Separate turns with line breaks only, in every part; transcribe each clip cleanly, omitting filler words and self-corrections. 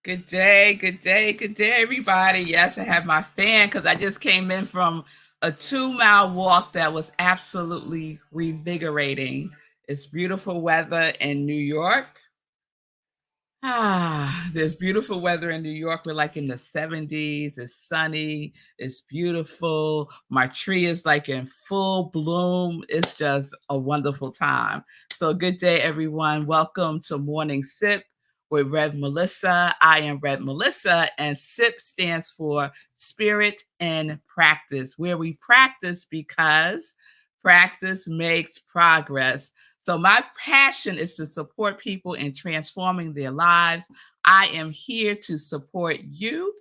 Good day, good day, good day, everybody. Yes, I have my fan because I just came in from a 2 mile walk that was absolutely revigorating. It's beautiful weather in New York. There's beautiful weather in New York. We're like in the 70s. It's sunny. It's beautiful. My tree is like in full bloom. It's just a wonderful time. So, good day, everyone. Welcome to Morning Sip with Rev Melissa. I am Rev Melissa, and SIP stands for Spirit and Practice, where we practice because practice makes progress. So, my passion is to support people in transforming their lives. I am here to support you.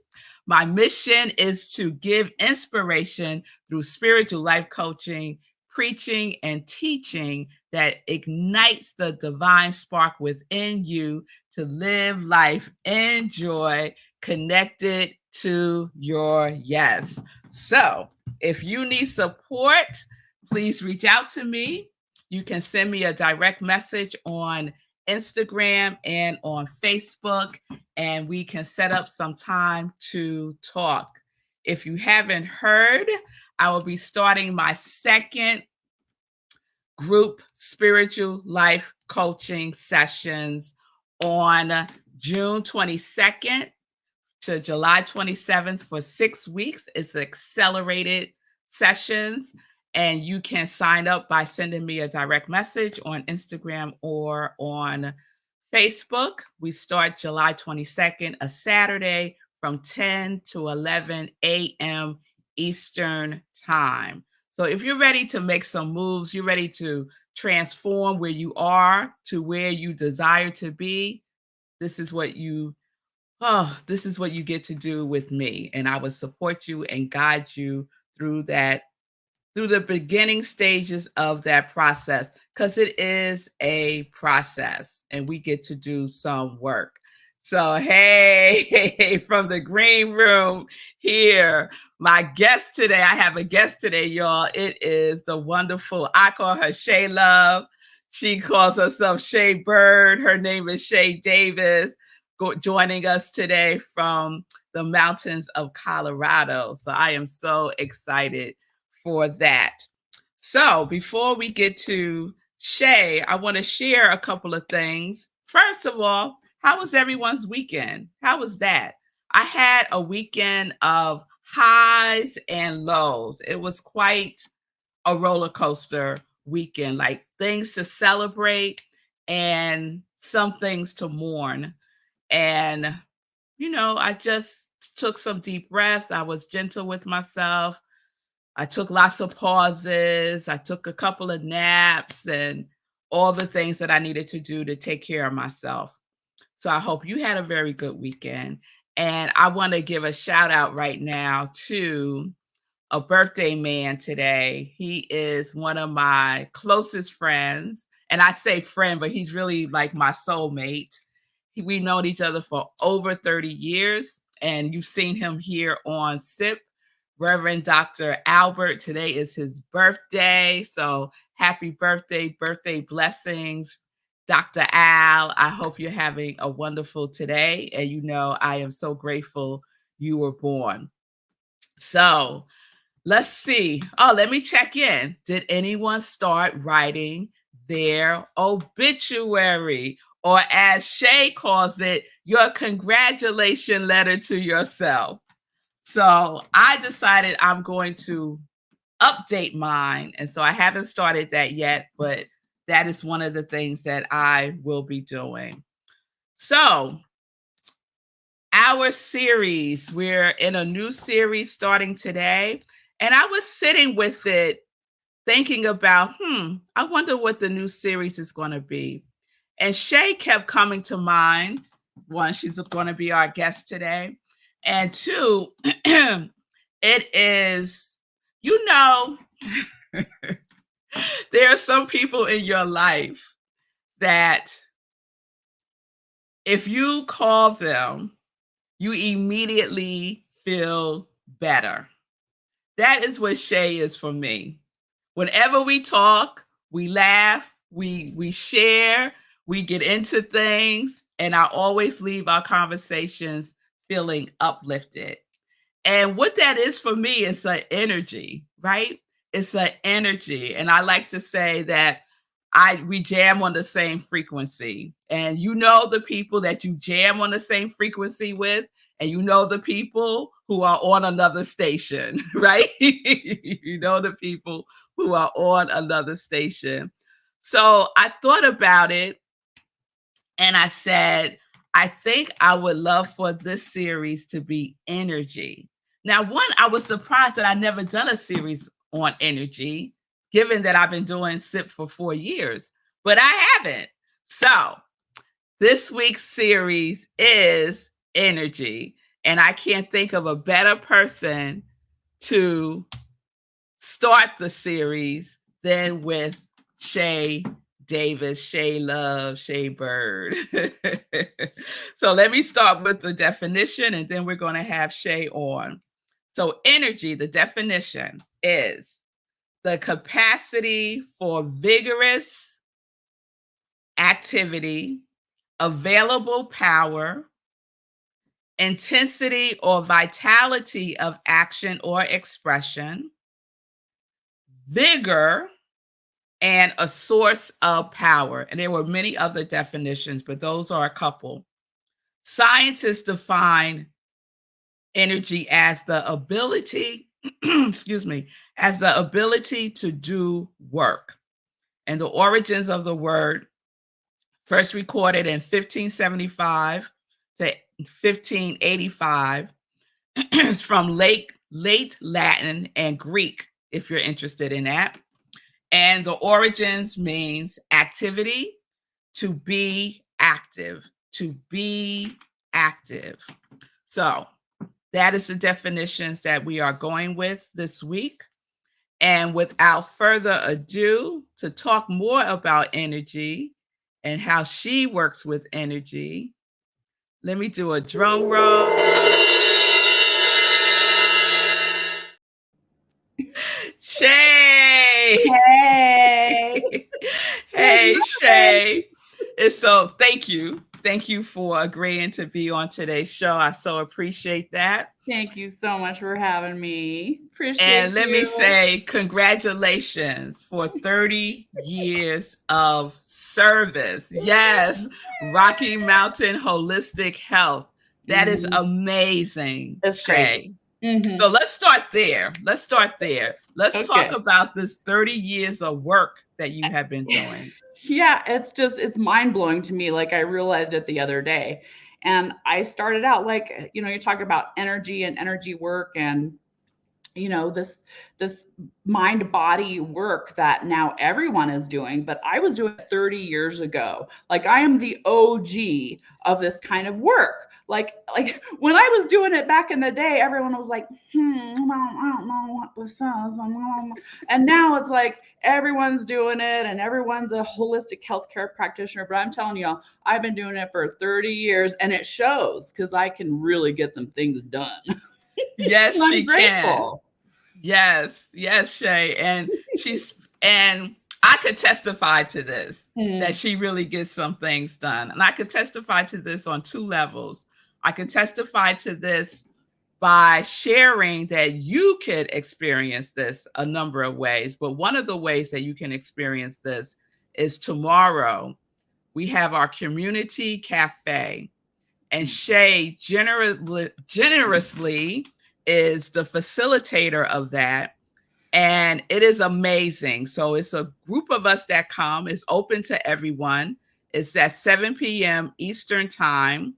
My mission is to give inspiration through spiritual life coaching, preaching, and teaching that ignites the divine spark within you to live life in joy, connected to your yes. So, if you need support, please reach out to me. You can send me a direct message on Instagram and on Facebook, and we can set up some time to talk. If you haven't heard, I will be starting my second group spiritual life coaching sessions on June 22nd to July 27th for 6 weeks. It's accelerated sessions, and you can sign up by sending me a direct message on Instagram or on Facebook. We start July 22nd, a Saturday from 10 to 11 a.m. Eastern Time. So if you're ready to make some moves, you're ready to transform where you are to where you desire to be, this is what you get to do with me. And I will support you and guide you through that, through the beginning stages of that process, because it is a process and we get to do some work. So, hey, from the green room here, my guest today, I have a guest today, y'all. It is the wonderful, I call her Shay Love. She calls herself Shay Bird. Her name is Shay Davis, joining us today from the mountains of Colorado. So I am so excited for that. So before we get to Shay, I want to share a couple of things. First of all, how was everyone's weekend? How was that? I had a weekend of highs and lows. It was quite a roller coaster weekend, like things to celebrate and some things to mourn. And, I just took some deep breaths. I was gentle with myself. I took lots of pauses. I took a couple of naps and all the things that I needed to do to take care of myself. So I hope you had a very good weekend. And I want to give a shout out right now to a birthday man today. He is one of my closest friends. And I say friend, but he's really like my soulmate. We've known each other for over 30 years, and you've seen him here on SIP. Reverend Dr. Albert, today is his birthday. So happy birthday, birthday blessings, Dr. Al. I hope you're having a wonderful today. And I am so grateful you were born. So let's see. Oh, let me check in. Did anyone start writing their obituary? Or as Shay calls it, your congratulation letter to yourself. So I decided I'm going to update mine. And so I haven't started that yet, but that is one of the things that I will be doing. So our series, we're in a new series starting today. And I was sitting with it thinking about, I wonder what the new series is going to be. And Shay kept coming to mind. One, she's going to be our guest today. And two, it is, there are some people in your life that if you call them, you immediately feel better. That is what Shay is for me. Whenever we talk, we laugh, we share, we get into things, And I always leave our conversations feeling uplifted. And what that is for me is an energy, right? It's an energy. And I like to say that we jam on the same frequency. And you know the people that you jam on the same frequency with, and you know the people who are on another station, right? You know the people who are on another station. So I thought about it and I said, I think I would love for this series to be energy. Now, one, I was surprised that I never done a series on energy, given that I've been doing SIP for 4 years, but I haven't. So this week's series is energy. And I can't think of a better person to start the series than with Shay Davis, Shay Love, Shay Bird. So let me start with the definition and then we're going to have Shay on. So energy, the definition is the capacity for vigorous activity, available power, intensity or vitality of action or expression, vigor, and a source of power. And there were many other definitions, but those are a couple. Scientists define energy as the ability, excuse me, as the ability to do work. And the origins of the word, first recorded in 1575 to 1585, is from late Latin and Greek, if you're interested in that. And the origins means activity, to be active, to be active. So that is the definitions that we are going with this week. And without further ado, to talk more about energy and how she works with energy, let me do a drum roll. Shay!
Hey!
Hey, Shay. And so thank you. Thank you for agreeing to be on today's show. I so appreciate that.
Thank you so much for having me.
And
Appreciate
let me
you.
say congratulations for 30 years of service. Yes, Rocky Mountain Holistic Health. That is amazing,
It's
Shay.
crazy.
So let's start there. Let's talk
Okay.
about this 30 years of work that you have been doing.
Yeah, it's mind-blowing to me. Like I realized it the other day. And I started out like, you talk about energy and energy work and this mind body work that now everyone is doing, but I was doing it 30 years ago. Like I am the OG of this kind of work. Like when I was doing it back in the day, everyone was like, I don't know what this is. And now it's like everyone's doing it and everyone's a holistic healthcare practitioner. But I'm telling y'all, I've been doing it for 30 years and it shows because I can really get some things done.
Yes,
I'm
she can.
grateful.
Yes, Shay. And I could testify to this, that
Mm.
she really gets some things done. And I could testify to this on 2 levels. I could testify to this by sharing that you could experience this a number of ways. But one of the ways that you can experience this is tomorrow we have our community cafe. And Shay generously is the facilitator of that. And it is amazing. So it's a group of us that come. It's open to everyone. It's at 7 p.m. Eastern Time.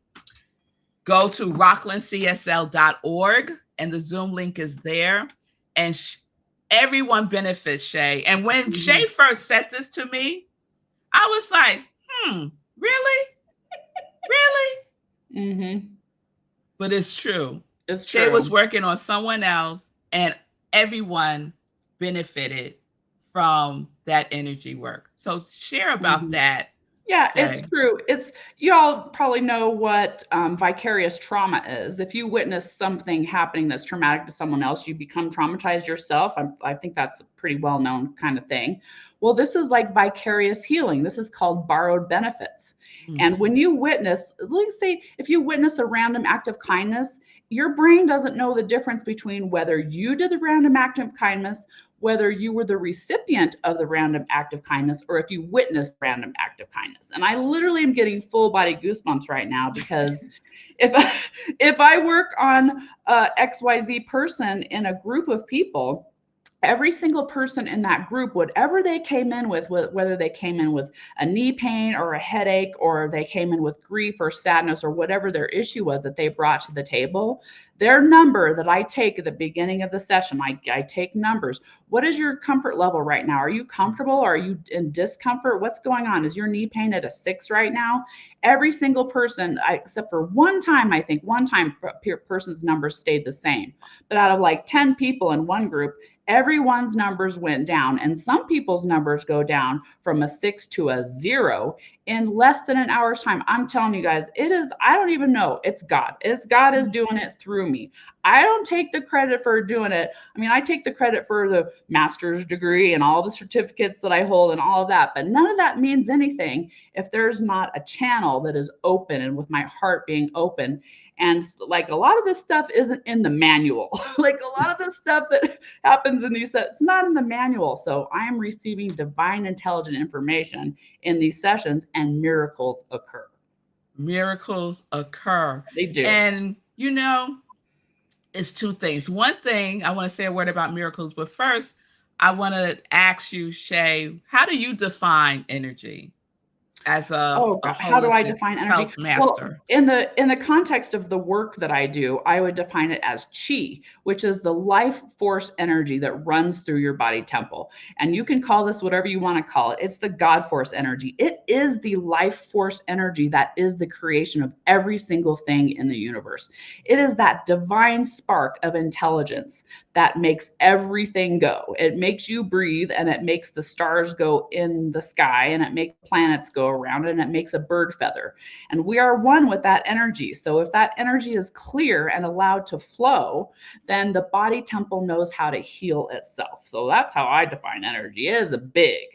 Go to rocklandcsl.org and the Zoom link is there. And everyone benefits, Shay. And when Shay first said this to me, I was like, really? Really?
Mm-hmm.
But it's true.
It's
Shay
true.
was working on someone else and everyone benefited from that energy work. So share about
Mhm.
that
Yeah, it's
Shay?
true. It's y'all probably know what vicarious trauma is. If you witness something happening that's traumatic to someone else, you become traumatized yourself. I think that's a pretty well known kind of thing. Well, this is like vicarious healing. This is called borrowed benefits. And when
Mhm.
you witness, let's say if you witness a random act of kindness, your brain doesn't know the difference between whether you did the random act of kindness, whether you were the recipient of the random act of kindness, or if you witnessed random act of kindness. And I literally am getting full body goosebumps right now because if I, if I work on XYZ person in a group of people, every single person in that group, whatever they came in with, whether they came in with a knee pain or a headache, or they came in with grief or sadness or whatever their issue was that they brought to the table, their number that I take at the beginning of the session, I take numbers. What is your comfort level right now? Are you comfortable? Are you in discomfort? What's going on? Is your knee pain at a 6 right now? Every single person, except for one time, I think one time person's numbers stayed the same. But out of like 10 people in one group, everyone's numbers went down, and some people's numbers go down from a 6 to a 0 in less than an hour's time. I'm telling you guys, it is, I don't even know. It's God. It's God is doing it through me. I don't take the credit for doing it. I mean, I take the credit for the master's degree and all the certificates that I hold and all of that, but none of that means anything if there's not a channel that is open and with my heart being open. And like a lot of this stuff isn't in the manual. Like a lot of the stuff that happens in these sets, it's not in the manual. So I am receiving divine intelligent information in these sessions, and miracles occur.
Miracles occur.
They do.
And, it's two things. One thing, I want to say a word about miracles, but first, I want to ask you, Shay, how do you define energy as
Oh
a
God, how do I
holistic
define energy?
health
Well,
master?
in the context of the work that I do, I would define it as chi, which is the life force energy that runs through your body temple. And you can call this whatever you want to call it. It's the God force energy. It is the life force energy that is the creation of every single thing in the universe. It is that divine spark of intelligence that makes everything go. It makes you breathe, and it makes the stars go in the sky, and it makes planets go around, and it makes a bird feather. And we are one with that energy. So if that energy is clear and allowed to flow, then the body temple knows how to heal itself. So that's how I define energy. It is a big.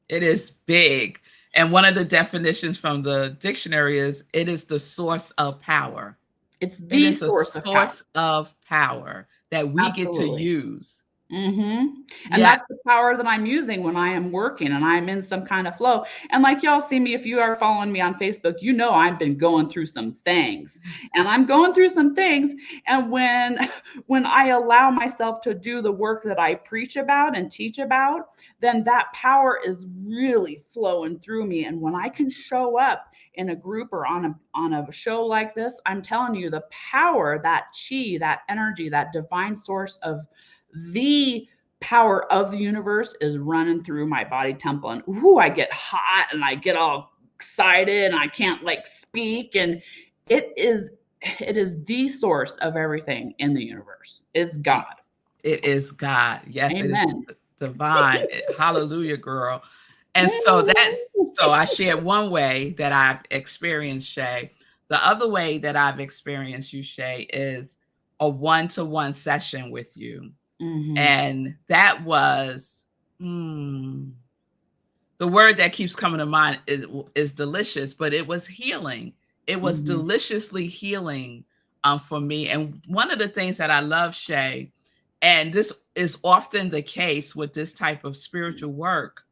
It is big. And one of the definitions from the dictionary is it is the source of power.
It's
It
the
is a
source of power.
source of power that we get to
Absolutely.
use.
And
Yeah.
that's the power that I'm using when I am working and I'm in some kind of flow. And like y'all see me, if you are following me on Facebook, you know I've been going through some things. And I'm going through some things. And when I allow myself to do the work that I preach about and teach about, then that power is really flowing through me. And when I can show up in a group or on a show like this, I'm telling you, the power, that chi, that energy, that divine source of the power of the universe is running through my body temple, and ooh, I get hot and I get all excited and I can't like speak, and it is it is the source of everything in the universe. Is God.
It is God. Yes, it is
Amen.
divine. Hallelujah, girl. And so I shared one way that I've experienced Shay. The other way that I've experienced you, Shay, is a one-to-one session with you.
Mm-hmm.
And that was the word that keeps coming to mind is delicious, but it was healing. It was
Mm-hmm.
deliciously healing for me. And one of the things that I love, Shay, and this is often the case with this type of spiritual work,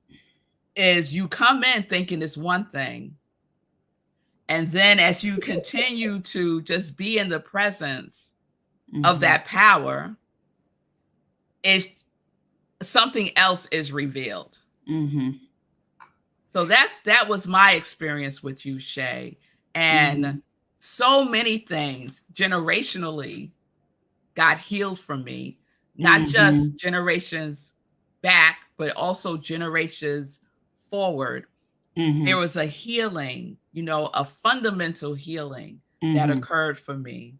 is you come in thinking it's one thing. And then as you continue to just be in the presence of
Mm-hmm.
that power, it's something else is revealed.
Mm-hmm.
So that was my experience with you, Shay.
Mm-hmm.
And so many things generationally got healed from me, not
Mm-hmm.
just generations back, but also generations forward. There
Mm-hmm.
was a healing, a fundamental healing that
Mm-hmm.
occurred for me.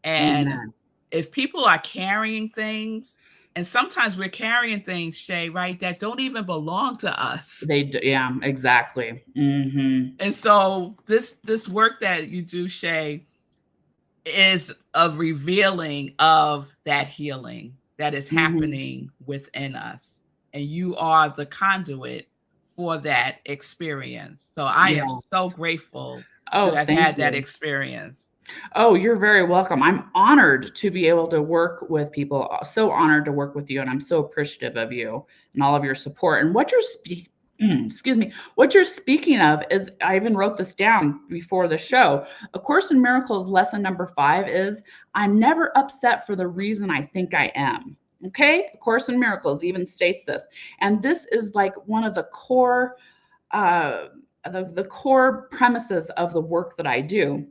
And
Amen.
if people are carrying things And sometimes we're carrying things, Shay, right, that don't even belong to us.
They do, yeah, exactly.
And so this work that you do, Shay, is a revealing of that healing that is happening within us. And you are the conduit for that experience. So I am
Yeah.
so grateful to
Oh,
have
thank
had that
you.
experience.
Oh, you're very welcome. I'm honored to be able to work with people. So honored to work with you, and I'm so appreciative of you and all of your support. And what you're excuse me, what you're speaking of is, I even wrote this down before the show. A Course in Miracles lesson number 5 is, I'm never upset for the reason I think I am. Okay, A Course in Miracles even states this, and this is like one of the core, uh, the core premises of the work that I do,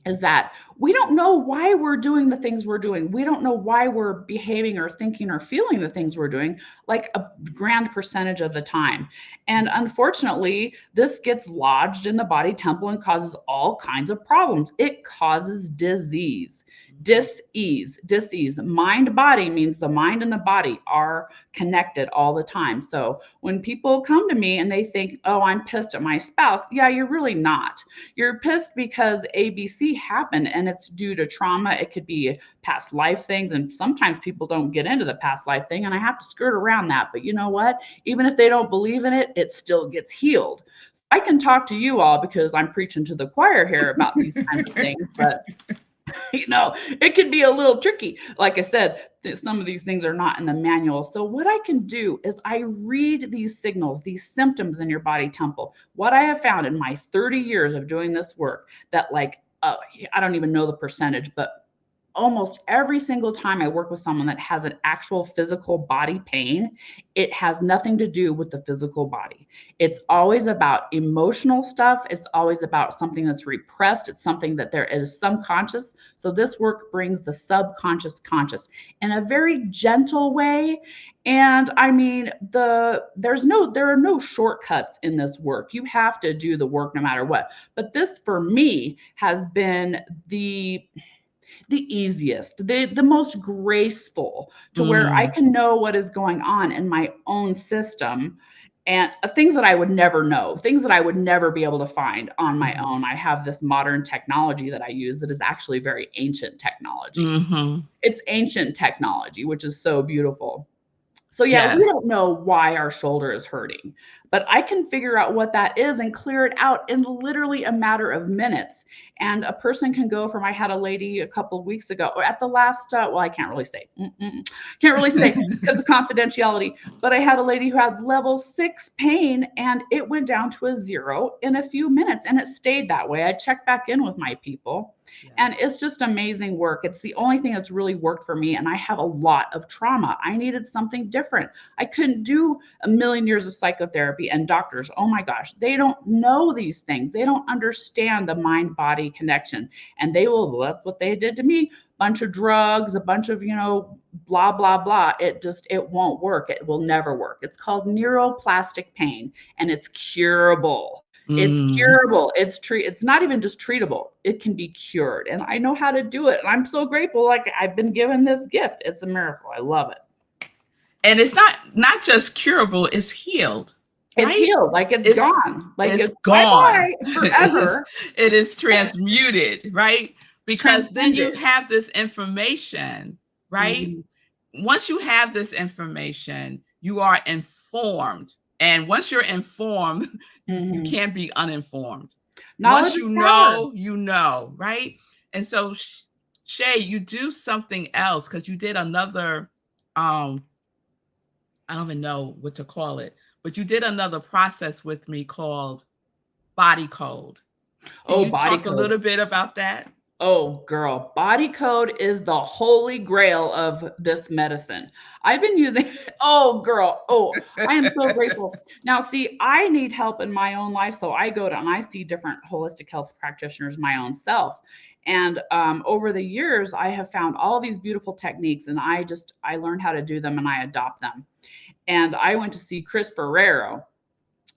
is that we don't know why we're doing the things we're doing. We don't know why we're behaving or thinking or feeling the things we're doing, like a grand percentage of the time. And unfortunately, this gets lodged in the body temple and causes all kinds of problems. It causes disease. Dis-ease. Mind body means the mind and the body are connected all the time. So when people come to me and they think, oh, I'm pissed at my spouse, yeah, you're really not. You're pissed because ABC happened, and it's due to trauma. It could be past life things. And sometimes people don't get into the past life thing, and I have to skirt around that. But you know what? Even if they don't believe in it, it still gets healed. So I can talk to you all because I'm preaching to the choir here about these kinds of things. But it can be a little tricky. Like I said, some of these things are not in the manual. So what I can do is I read these signals, these symptoms in your body temple. What I have found in my 30 years of doing this work, that I don't even know the percentage, but almost every single time I work with someone that has an actual physical body pain, it has nothing to do with the physical body. It's always about emotional stuff. It's always about something that's repressed. It's something that there is subconscious. So this work brings the subconscious conscious in a very gentle way. And I mean, there are no shortcuts in this work. You have to do the work no matter what. But this for me has been the easiest, the most graceful, to where I can know what is going on in my own system, and things that I would never know, things that I would never be able to find on my own. I have this modern technology that I use that is actually very ancient technology. It's ancient technology, which is so beautiful. So yeah, we
Yes.
don't know why our shoulder is hurting, but I can figure out what that is and clear it out in literally a matter of minutes. And a person can go from, I had a lady a couple of weeks ago, or at the last, well, I can't really say, can't really say because of confidentiality, but I had a lady who had level 6 pain, and it went down to a 0 in a few minutes, and it stayed that way. I checked back in with my people.
Yes.
And it's just amazing work. It's the only thing that's really worked for me. And I have a lot of trauma. I needed something different. I couldn't do a million years of psychotherapy, and doctors, oh my gosh, they don't know these things. They don't understand the mind body connection. And that's what they did to me. Bunch of drugs, a bunch of, blah, blah, blah. It won't work. It will never work. It's called neuroplastic pain, and it's curable. It's curable. It's not even just treatable. It can be cured. And I know how to do it. And I'm so grateful. Like, I've been given this gift. It's a miracle. I love it.
And it's not just curable, it's healed.
It's
Right?
healed. Like, it's gone. Like,
It's
it's
gone.
bye-bye forever.
It is transmuted, right? Because then you
Transcended.
have this information, right? Once you have this information, you are informed. And once you're informed, you can't be uninformed.
Knowledge
Once
is
you
power.
know, right? And so, Shay, you do something else, because you did another, I don't even know what to call it, but you did another process with me called body code. Can
Oh,
you
body
talk a
code.
little bit about that?
Oh, girl, body code is the holy grail of this medicine. I've been using, oh, girl, oh, I am so grateful. Now, see, I need help in my own life. So I go to, and I see different holistic health practitioners my own self. And over the years, I have found all these beautiful techniques, and I learned how to do them, and I adopt them. And I went to see Chris Ferrero,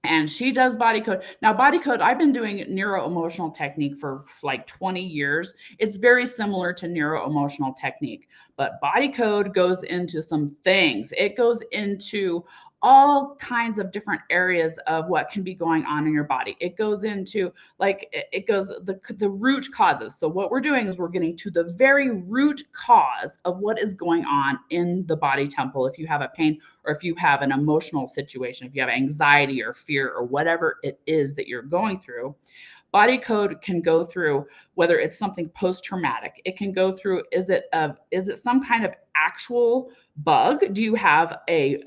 and she does body code. Now, body code, I've been doing neuro-emotional technique for like 20 years. It's very similar to neuro-emotional technique, but body code goes into some things. It goes into all kinds of different areas of what can be going on in your body. It goes into like it goes the root causes. So what we're doing is we're getting to the very root cause of what is going on in the body temple. If you have a pain, or if you have an emotional situation, if you have anxiety or fear or whatever it is that you're going through, body code can go through whether it's something post-traumatic. It can go through, is it some kind of actual bug? Do you have a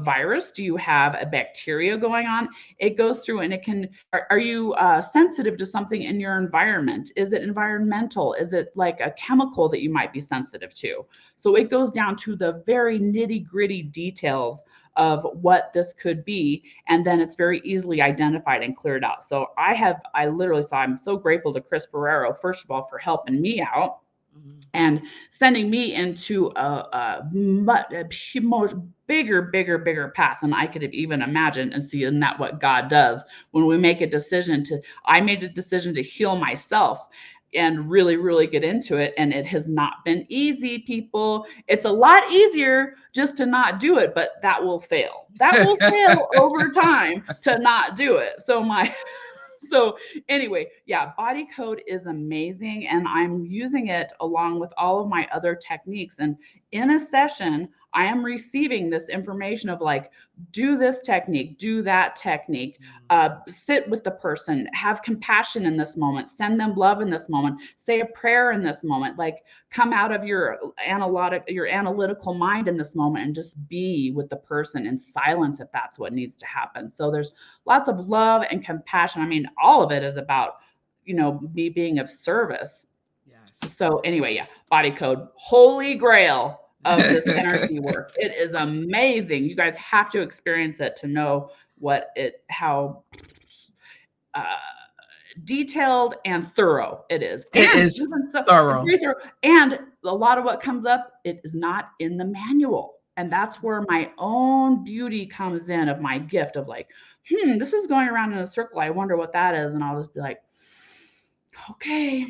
virus? Do you have a bacteria going on? It goes through and it can, are you sensitive to something in your environment? Is it environmental? Is it like a chemical that you might be sensitive to? So it goes down to the very nitty-gritty details of what this could be, and then it's very easily identified and cleared out. So I'm so grateful to Chris Ferrero, first of all, for helping me out and sending me into a much bigger path than I could have even imagined. And see, isn't that what God does when we make a decision I made a decision to heal myself and really, really get into it. And it has not been easy, people. It's a lot easier just to not do it, but that will fail. That will fail over time to not do it. So anyway, yeah, body code is amazing. And I'm using it along with all of my other techniques. And in a session, I am receiving this information of like, do this technique, do that technique, sit with the person, have compassion in this moment, send them love in this moment, say a prayer in this moment, like come out of your analytical mind in this moment and just be with the person in silence if that's what needs to happen. So there's lots of love and compassion. I mean, all of it is about, me being of service.
Yes.
So anyway, yeah, body code, holy grail of this energy work. It is amazing. You guys have to experience it to know how detailed and thorough it is.
It is thorough.
Very thorough. And a lot of what comes up, it is not in the manual. And that's where my own beauty comes in, of my gift of like, this is going around in a circle. I wonder what that is. And I'll just be like, okay,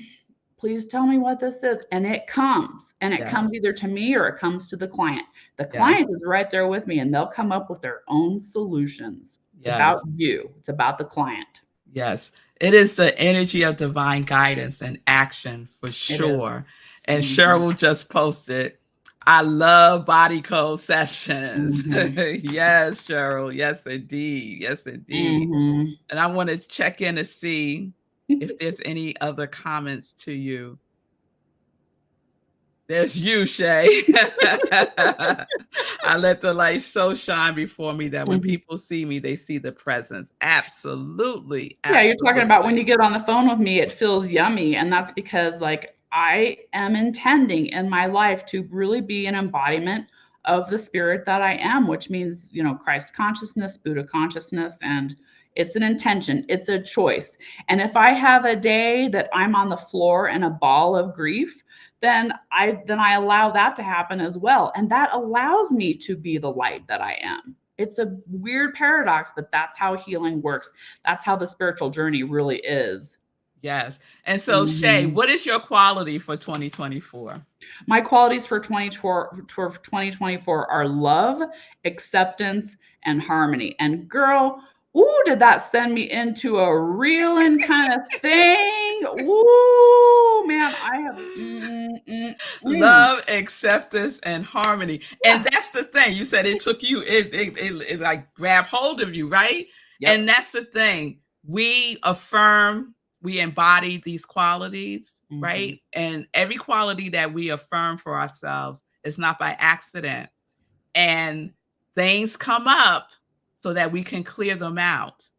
please tell me what this is. And it comes. And it comes either to me or it comes to the client. The client is right there with me, and they'll come up with their own solutions. It's about you. It's about the client.
Yes. It is the energy of divine guidance and action for sure. And Cheryl just posted, I love body code sessions. Yes, Cheryl. Yes, indeed. Yes, indeed. And I want to check in to see if there's any other comments to you. There's you, Shay. I let the light so shine before me that when people see me, they see the presence. Absolutely.
Yeah, you're talking about when you get on the phone with me, it feels yummy. And that's because like I am intending in my life to really be an embodiment of the spirit that I am, which means, Christ consciousness, Buddha consciousness, and it's an intention. It's a choice. And if I have a day that I'm on the floor in a ball of grief, then I allow that to happen as well. And that allows me to be the light that I am. It's a weird paradox, but that's how healing works. That's how the spiritual journey really is.
Yes. And so, Shay, what is your quality for 2024?
My qualities for 2024 are love, acceptance, and harmony. And girl, ooh, did that send me into a reeling kind of thing? Ooh, man, I have
love, acceptance, and harmony. Yeah. And that's the thing. You said it took you, it like grabbed hold of you, right? Yep. And that's the thing. We affirm, we embody these qualities, right? And every quality that we affirm for ourselves is not by accident. And things come up so that we can clear them out.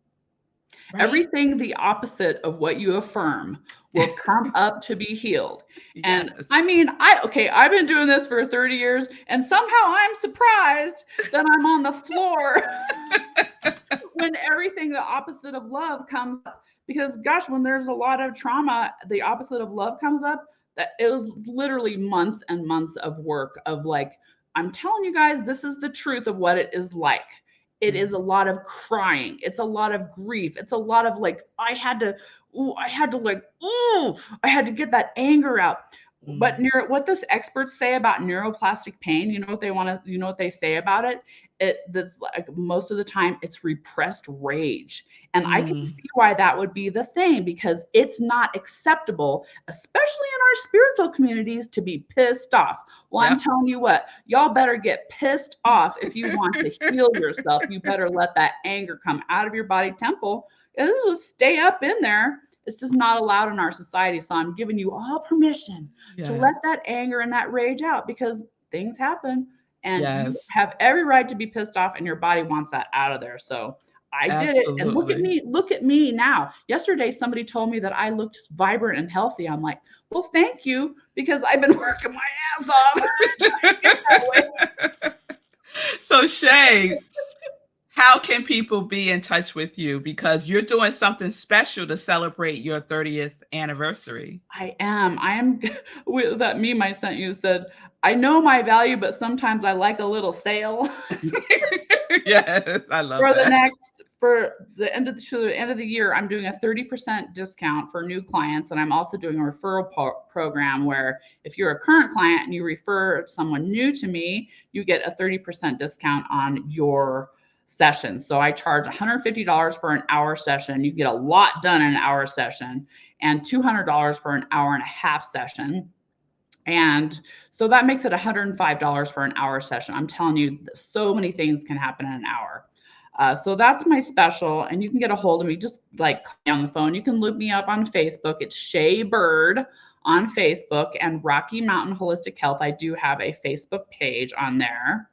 Right? Everything the opposite of what you affirm will come up to be healed. Yes. And I mean, I've been doing this for 30 years, and somehow I'm surprised that I'm on the floor when everything the opposite of love comes up. Because gosh, when there's a lot of trauma, the opposite of love comes up. That it was literally months and months of work of like, I'm telling you guys, this is the truth of what it is like. It is a lot of crying. It's a lot of grief. It's a lot of like, I had to get that anger out. But what those experts say about neuroplastic pain, you know what they say about it? Like most of the time it's repressed rage. And I can see why that would be the thing, because it's not acceptable, especially in our spiritual communities, to be pissed off. Well, I'm telling you what, y'all better get pissed off if you want to heal yourself. You better let that anger come out of your body temple. This will stay up in there. It's just not allowed in our society. So I'm giving you all permission to let that anger and that rage out, because things happen and you have every right to be pissed off, and your body wants that out of there. So I did it. And look at me now. Yesterday, somebody told me that I looked vibrant and healthy. I'm like, well, thank you, because I've been working my ass off.
So Shay, how can people be in touch with you? Because you're doing something special to celebrate your 30th anniversary.
I am. With that meme I sent you said, I know my value, but sometimes I like a little sale.
Yes, I love that.
For the end of the year, I'm doing a 30% discount for new clients. And I'm also doing a referral program where if you're a current client and you refer someone new to me, you get a 30% discount on your sessions. So I charge $150 for an hour session. You get a lot done in an hour session, and $200 for an hour and a half session. And so that makes it $105 for an hour session. I'm telling you, so many things can happen in an hour. So that's my special, and you can get a hold of me. Just like call me on the phone. You can look me up on Facebook. It's Shay Bird on Facebook, and Rocky Mountain Holistic Health. I do have a Facebook page on there.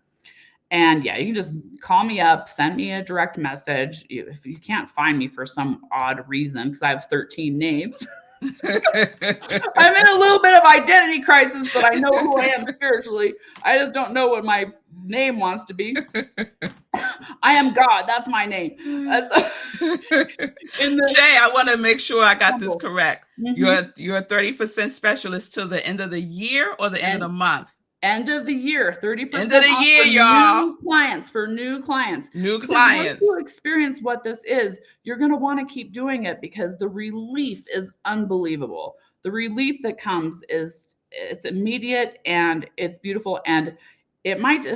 And yeah, you can just call me up, send me a direct message. If you can't find me for some odd reason, because I have 13 names, I'm in a little bit of identity crisis, but I know who I am spiritually. I just don't know what my name wants to be. I am God. That's my name.
Shay, I want to make sure I got this correct. You're 30% specialist till the end of the year or the end of the month?
End of the year, 30%
end of the year, y'all.
For new clients.
New clients.
Once you experience what this is, you're going to want to keep doing it, because the relief is unbelievable. The relief that comes it's immediate and it's beautiful. And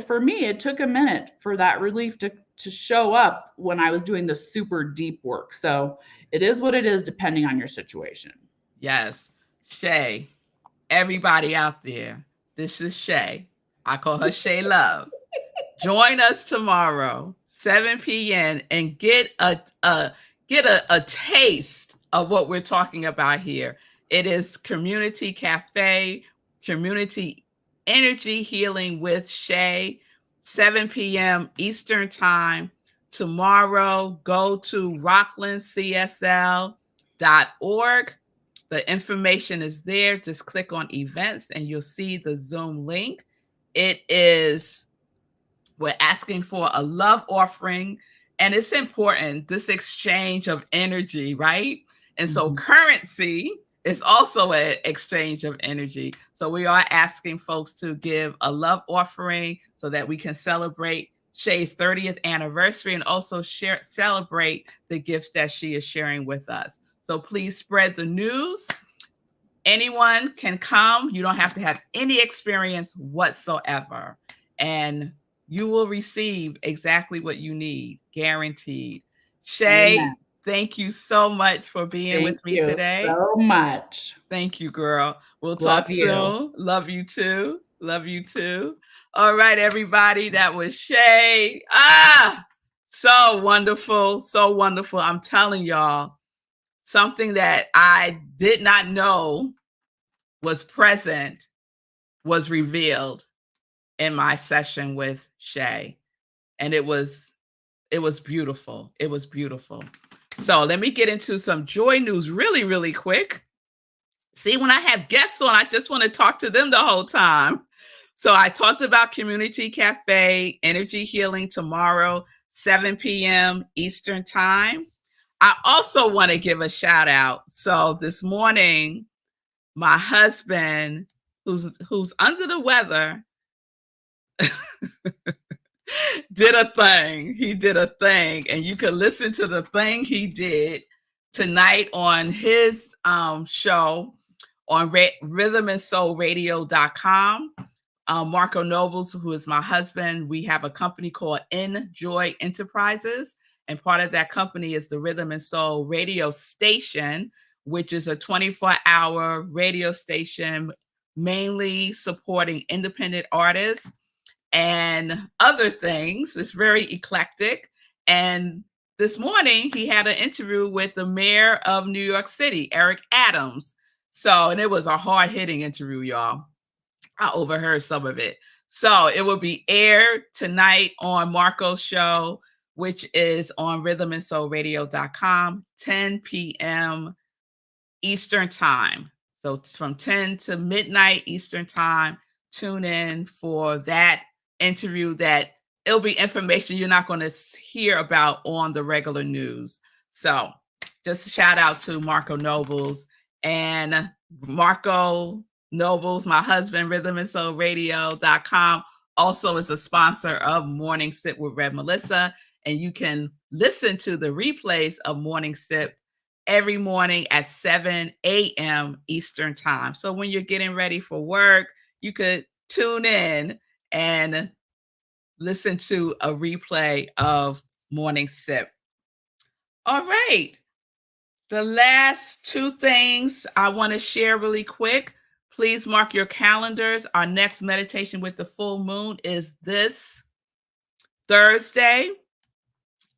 for me, it took a minute for that relief to show up when I was doing the super deep work. So it is what it is, depending on your situation.
Yes. Shay, everybody out there, this is Shay. I call her Shay Love. Join us tomorrow, 7 p.m. and get a taste of what we're talking about here. It is Community Cafe, Community Energy Healing with Shay, 7 p.m. Eastern Time. Tomorrow, go to rocklandcsl.org. The information is there. Just click on events and you'll see the Zoom link. We're asking for a love offering, and it's important, this exchange of energy, right? And so currency is also an exchange of energy. So we are asking folks to give a love offering so that we can celebrate Shay's 30th anniversary and also celebrate the gifts that she is sharing with us. So please spread the news. Anyone can come. You don't have to have any experience whatsoever. And you will receive exactly what you need, guaranteed. Shay, thank you so much for being with me today.
So much.
Thank you, girl. We'll talk soon. Love you too. Love you too. All right, everybody. That was Shay. So wonderful. So wonderful. I'm telling y'all, something that I did not know was present was revealed in my session with Shay. And it was beautiful. It was beautiful. So let me get into some joy news really, really quick. See, when I have guests on, I just want to talk to them the whole time. So I talked about Community Cafe, Energy Healing tomorrow, 7 p.m. Eastern Time. I also want to give a shout out. So this morning, my husband, who's under the weather, did a thing. He did a thing, and you could listen to the thing he did tonight on his show on rhythmandsoulradio.com. Marco Nobles, who is my husband, we have a company called Enjoy Enterprises, and part of that company is the Rhythm and Soul radio station, which is a 24-hour radio station mainly supporting independent artists and other things. It's very eclectic. And this morning, he had an interview with the mayor of New York City, Eric Adams. So, and it was a hard-hitting interview, y'all. I overheard some of it. So it will be aired tonight on Marco's show, which is on rhythmandsoulradio.com, 10 p.m. Eastern time. So it's from 10 to midnight Eastern time. Tune in for that interview. That it'll be information you're not going to hear about on the regular news. So just a shout out to Marco Nobles. And Marco Nobles, my husband, rhythmandsoulradio.com, also is a sponsor of Morning Sip with Rev Melissa. And you can listen to the replays of Morning Sip every morning at 7 a.m. Eastern time. So when you're getting ready for work, you could tune in and listen to a replay of Morning Sip. All right. The last two things I want to share really quick. Please mark your calendars. Our next meditation with the full moon is this Thursday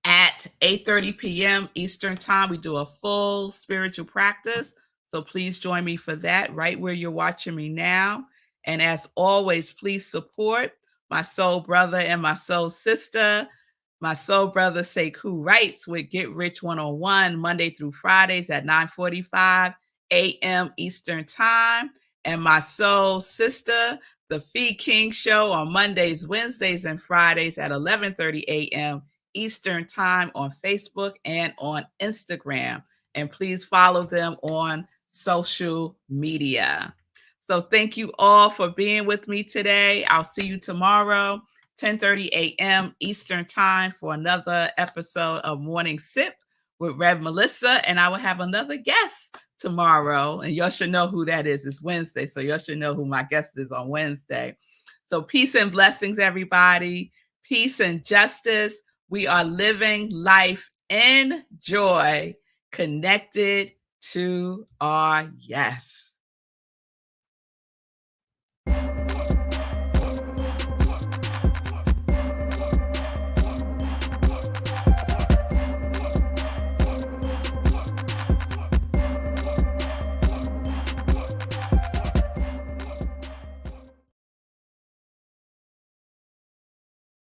at 8:30 p.m. Eastern time. We do a full spiritual practice. So please join me for that right where you're watching me now. And as always, please support my soul brother and my soul sister. My soul brother Sekou Writes with Get Rich 101 Monday through Fridays at 9:45 a.m. Eastern time. And my soul sister, The Feed King Show on Mondays, Wednesdays, and Fridays at 11:30 a.m. Eastern time on Facebook and on Instagram. And please follow them on social media. So thank you all for being with me today. I'll see you tomorrow, 10:30 a.m. Eastern time for another episode of Morning Sip with Rev Melissa. And I will have another guest tomorrow. And y'all should know who that is. It's Wednesday. So y'all should know who my guest is on Wednesday. So peace and blessings, everybody. Peace and justice. We are living life in joy, connected to our yes.